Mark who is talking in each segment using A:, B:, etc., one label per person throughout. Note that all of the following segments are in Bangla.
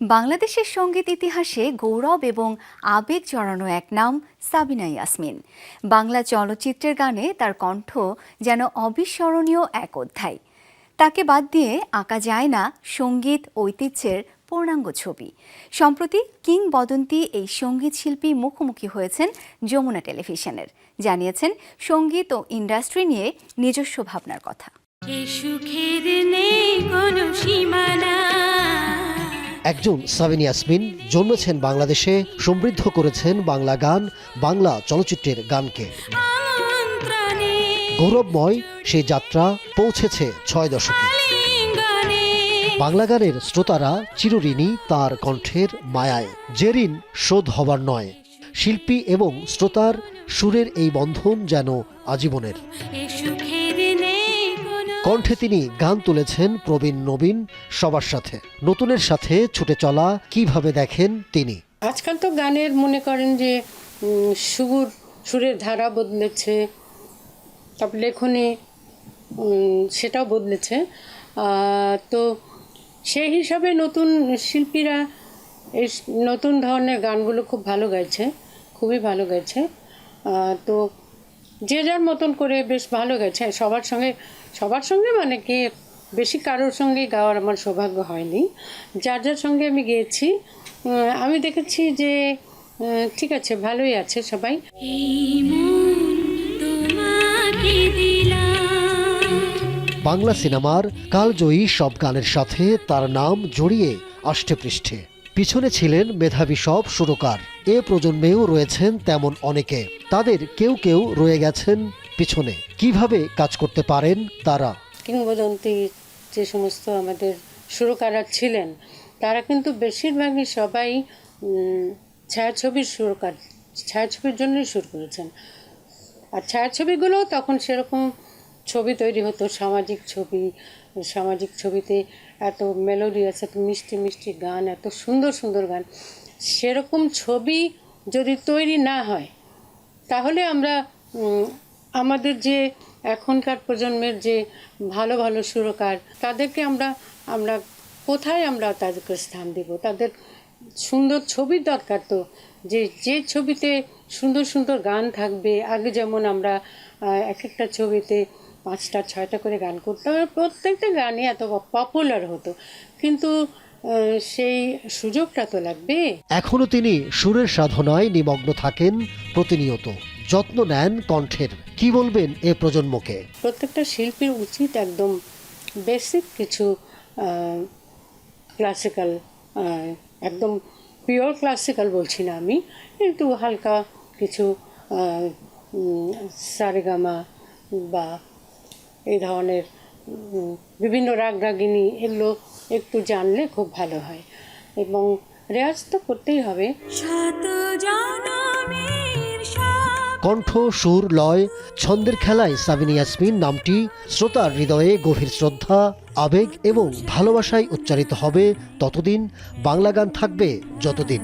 A: বাংলাদেশের সঙ্গীত ইতিহাসে গৌরব এবং আবেগ জড়ানো এক নাম সাবিনা ইয়াসমিন। বাংলা চলচ্চিত্রের গানে তার কণ্ঠ যেন অবিস্মরণীয় এক অধ্যায়। তাকে বাদ দিয়ে আঁকা যায় না সঙ্গীত ঐতিহ্যের পূর্ণাঙ্গ ছবি। সম্প্রতি কিংবদন্তি এই সঙ্গীত শিল্পী মুখোমুখি হয়েছেন যমুনা টেলিভিশনের, জানিয়েছেন সঙ্গীত ও ইন্ডাস্ট্রি নিয়ে নিজস্ব ভাবনার কথা।
B: একজন সাবিনা ইয়াসমিন জন্মেছেন বাংলাদেশে, সমৃদ্ধ করেছেন বাংলা গান, বাংলা চলচ্চিত্রের গানকে। গৌরবময় সেই যাত্রা পৌঁছেছে 6 দশকে। বাংলা গানের শ্রোতারা চিরঋণী তার কণ্ঠের মায়ায়, যে ঋণ শোধ হবার নয়। শিল্পী এবং শ্রোতার সুরের এই বন্ধন যেন আজীবনের। কণ্ঠে তিনি গান তুলেছেন প্রবীণ নবীন সবার সাথে। নতুনের সাথে ছুটে চলা কিভাবে দেখেন তিনি।
C: আজকাল তো গানের মনে করেন যে সুরের ধারা বদলেছে, তারপর লেখনী সেটাও বদলেছে। তো সেই হিসাবে নতুন শিল্পীরা এই নতুন ধরনের গানগুলো খুব ভালো গাইছে, খুবই ভালো গাইছে। তো যে যার মতন করে বেশ ভালো গেছে। সবার সঙ্গে মানে কি বেশি কারোর সঙ্গেই গাওয়ার আমার সৌভাগ্য হয়নি। যার যার সঙ্গে আমি গিয়েছি, আমি দেখেছি যে ঠিক আছে, ভালোই আছে সবাই।
B: বাংলা সিনেমার কালজয়ী সব গানের সাথে তার নাম জড়িয়ে আষ্টেপৃষ্ঠে। পিছনে ছিলেন মেধাবী সব সুরকার। এ প্রজন্মেও রয়েছেন তেমন অনেকে। তাদের কেউ কেউ রয়ে গেছেন পিছনে। কিভাবে কাজ করতে পারেন তারা?
C: কিংবদন্তি যে সমস্ত আমাদের সুরকাররা ছিলেন, তারা কিন্তু বেশিরভাগই সবাই ছায়াছবির সুরকার, ছায়াছবির জন্যই সুর করেছেন। আর ছায়াছবিগুলো তখন সেরকম ছবি তৈরি হতো, সামাজিক ছবিতে এত মেলোডিয়াস, এত মিষ্টি মিষ্টি গান, এত সুন্দর সুন্দর গান। সেরকম ছবি যদি তৈরি না হয়, তাহলে আমরা আমাদের যে এখনকার প্রজন্মের যে ভালো ভালো সুরকার, তাদেরকে আমরা কোথায় আমরা তাদেরকে স্থান দেব? তাদের সুন্দর ছবির দরকার। তো যে ছবিতে সুন্দর সুন্দর গান থাকবে। আগে যেমন আমরা এক একটা ছবিতে 5টা 6টা করে গান করতাম, প্রত্যেকটা গানই এত পপুলার হতো, কিন্তু সেই সুযোগটা তো লাগবে।
B: এখনো তিনি সুরের সাধনায় নিমগ্ন থাকেন প্রতিনিয়ত, যত্ন নেন কণ্ঠের। কি বলবেন এ প্রজন্মকে?
C: প্রত্যেকটা শিল্পীর উচিত একদম বেসিক কিছু ক্লাসিক্যাল, একদম পিওর ক্লাসিক্যাল বলছি না আমি, একটু হালকা কিছু সারেগামা বা এই ধরনের বিভিন্ন রাগরাগিনী, এগুলো একটু জানলে খুব ভালো হয়। এবং রেয়াজ তো করতেই হবে।
B: কণ্ঠ, সুর, লয়, ছন্দের খেলায় সাবিনা ইয়াসমিন নামটি শ্রোতার হৃদয়ে গভীর শ্রদ্ধা, আবেগ এবং ভালোবাসায় উচ্চারিত হবে ততদিন। বাংলা গান থাকবে যতদিন।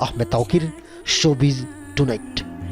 B: Ahmed Tauquir, showbiz tonight.